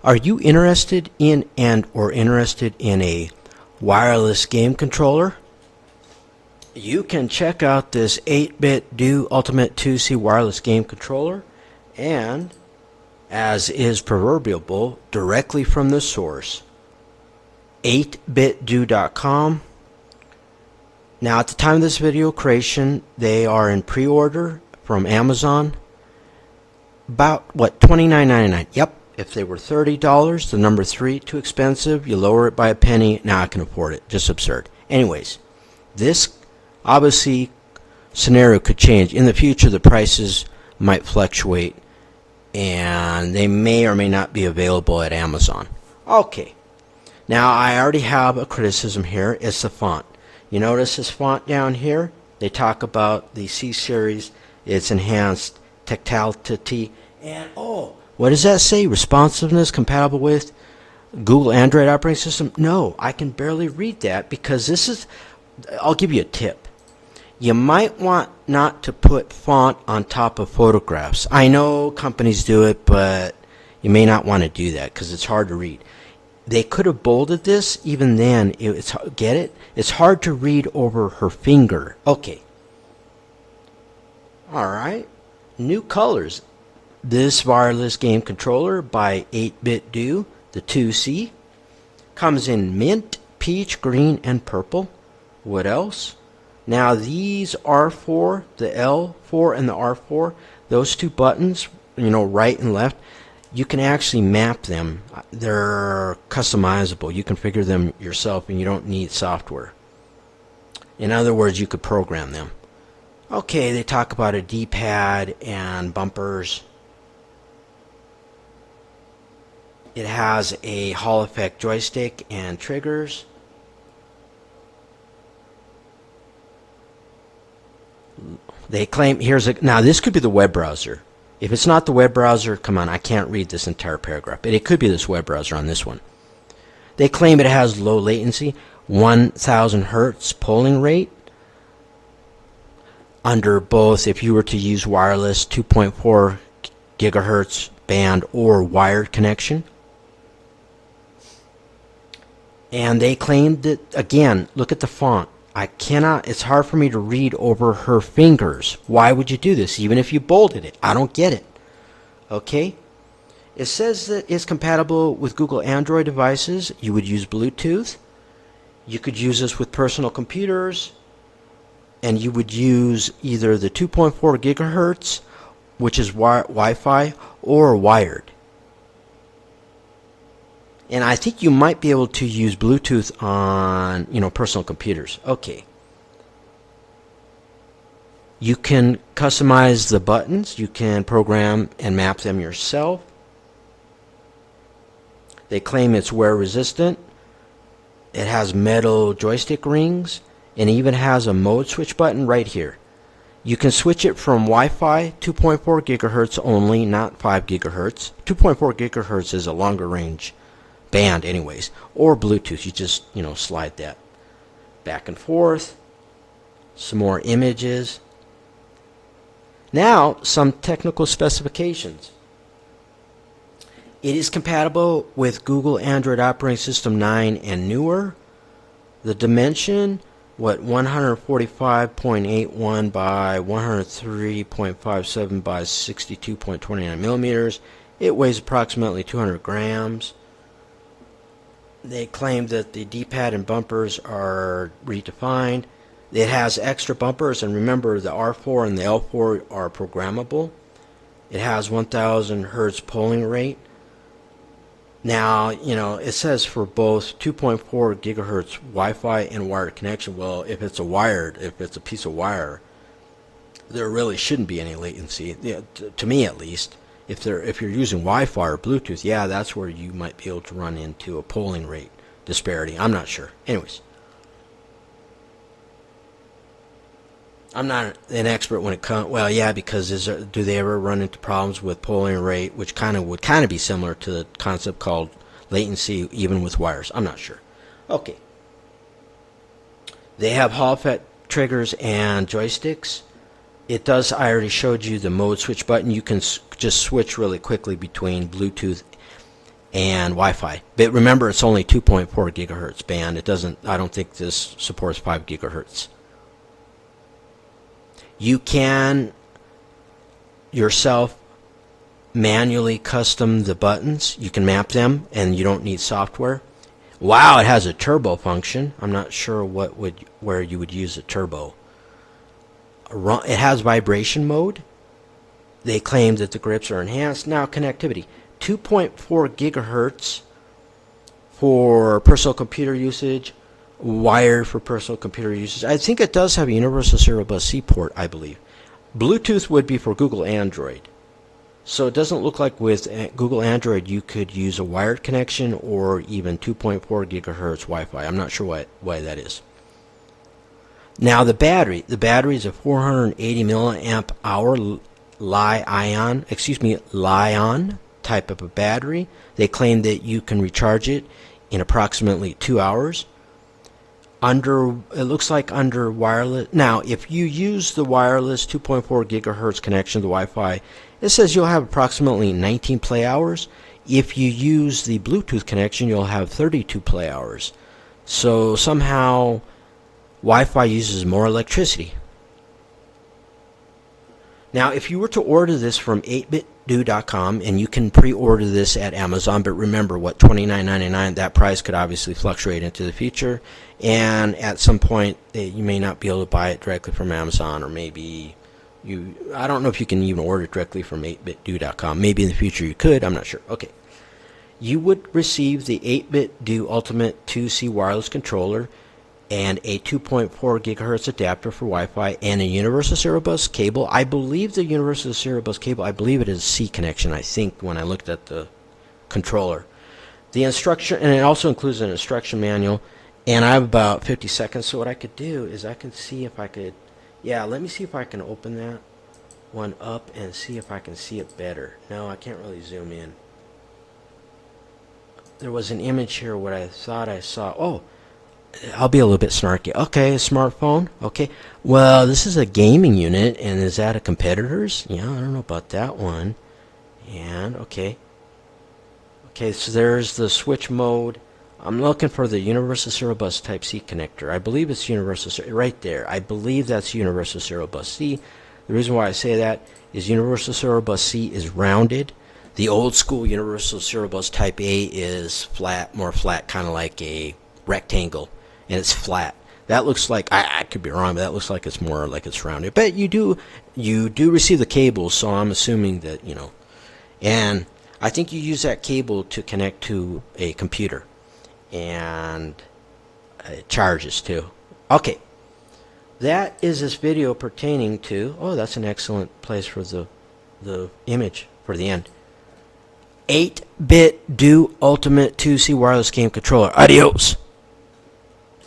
Are you interested in a wireless game controller? You can check out this 8BitDo Ultimate 2C wireless game controller, and as is proverbial, directly from the source, 8BitDo.com. Now at the time of this video creation, they are in pre-order from Amazon. About what, $29.99? Yep. If they were $30, the number 3 too expensive, you lower it by a penny. Now I can afford it. Just absurd. Anyways, this obviously scenario could change in the future. The prices might fluctuate, and they may or may not be available at Amazon. Okay. Now I already have a criticism here. It's the font. You notice this font down here? They talk about the C series, its enhanced tactility, and what does that say? Responsiveness compatible with Google Android operating system? No, I can barely read that because this is, I'll give you a tip. You might want not to put font on top of photographs. I know companies do it, but you may not want to do that because it's hard to read. They could have bolded this. Even then, get it? It's hard to read over her finger. Okay. Alright. New colors. This wireless game controller by 8BitDo, the 2C, comes in mint, peach, green, and purple. What else? Now these R4, the L4 and the R4, those two buttons, right and left, you can actually map them. They're customizable. You configure them yourself, and you don't need software. In other words, you could program them. Okay, they talk about a D-pad and bumpers. It has a Hall effect joystick and triggers. They claim, now this could be the web browser. If it's not the web browser, come on, I can't read this entire paragraph, but it could be this web browser on this one. They claim it has low latency, 1000 hertz polling rate, under both if you were to use wireless 2.4 gigahertz band or wired connection. And they claimed that, again, look at the font. It's hard for me to read over her fingers. Why would you do this, even if you bolded it? I don't get it. Okay? It says that it's compatible with Google Android devices. You would use Bluetooth. You could use this with personal computers. And you would use either the 2.4 gigahertz, which is Wi-Fi, or wired. And I think you might be able to use Bluetooth on, personal computers. Okay. You can customize the buttons. You can program and map them yourself. They claim it's wear resistant. It has metal joystick rings, and even has a mode switch button right here. You can switch it from Wi-Fi 2.4 gigahertz only, not 5 gigahertz. 2.4 gigahertz is a longer range band anyways, or Bluetooth. You just slide that back and forth. Some more images. Now some technical specifications. It is compatible with Google Android operating system 9 and newer. The dimension, 145.81 by 103.57 by 62.29 millimeters. It weighs approximately 200 grams. They claim that the D-pad and bumpers are redefined. It has extra bumpers, and remember the R4 and the L4 are programmable. It has 1000 hertz polling rate. Now, it says for both 2.4 gigahertz Wi-Fi and wired connection. Well, if it's a piece of wire, there really shouldn't be any latency, to me at least. If you're using Wi-Fi or Bluetooth, yeah, that's where you might be able to run into a polling rate disparity. I'm not sure. Anyways, I'm not an expert when it comes. Well, yeah, because do they ever run into problems with polling rate, which would be similar to the concept called latency, even with wires? I'm not sure. Okay. They have Hall effect triggers and joysticks. It does, I already showed you the mode switch button. You can just switch really quickly between Bluetooth and Wi-Fi. But remember, it's only 2.4 gigahertz band. It doesn't. I don't think this supports 5 gigahertz. You can yourself manually custom the buttons. You can map them, and you don't need software. Wow, it has a turbo function. I'm not sure where you would use a turbo. It has vibration mode. They claim that the grips are enhanced. Now, connectivity. 2.4 gigahertz for personal computer usage, wired for personal computer usage. I think it does have a universal serial bus C port, I believe. Bluetooth would be for Google Android. So it doesn't look like with Google Android you could use a wired connection or even 2.4 gigahertz Wi-Fi. I'm not sure why that is. Now the battery is a 480 milliamp hour Li-ion type of a battery. They claim that you can recharge it in approximately 2 hours. It looks like under wireless. Now, if you use the wireless 2.4 gigahertz connection to the Wi-Fi, it says you'll have approximately 19 play hours. If you use the Bluetooth connection, you'll have 32 play hours. So somehow Wi-Fi uses more electricity. Now, if you were to order this from 8BitDo.com, and you can pre-order this at Amazon, but remember, what, $29.99, that price could obviously fluctuate into the future, and at some point you may not be able to buy it directly from Amazon, or maybe I don't know if you can even order it directly from 8BitDo.com. Maybe in the future you could, I'm not sure. Okay. You would receive the 8BitDo Ultimate 2C wireless controller and a 2.4 gigahertz adapter for Wi-Fi and a universal serial bus cable. I believe the universal serial bus cable, I believe it is C connection, I think, when I looked at the controller. The instruction, and it also includes an instruction manual, and I have about 50 seconds, so what I could do is I can see if I could, let me see if I can open that one up and see if I can see it better. No, I can't really zoom in. There was an image here what I thought I saw. Oh, I'll be a little bit snarky. Okay, a smartphone. Okay. Well, this is a gaming unit, and is that a competitor's? Yeah, I don't know about that one. And, okay. Okay, so there's the switch mode. I'm looking for the universal serial bus Type C connector. I believe it's universal, right there. I believe that's universal serial bus C. The reason why I say that is universal serial bus C is rounded. The old school universal serial bus Type A is flat, more flat, kind of like a rectangle. And it's flat. That looks like, I could be wrong, but that looks like it's more like it's rounded. But you do receive the cable, so I'm assuming that, and I think you use that cable to connect to a computer, and it charges too. Okay, that is this video pertaining to, that's an excellent place for the image for the end. 8BitDo Ultimate 2C wireless game controller. Adios.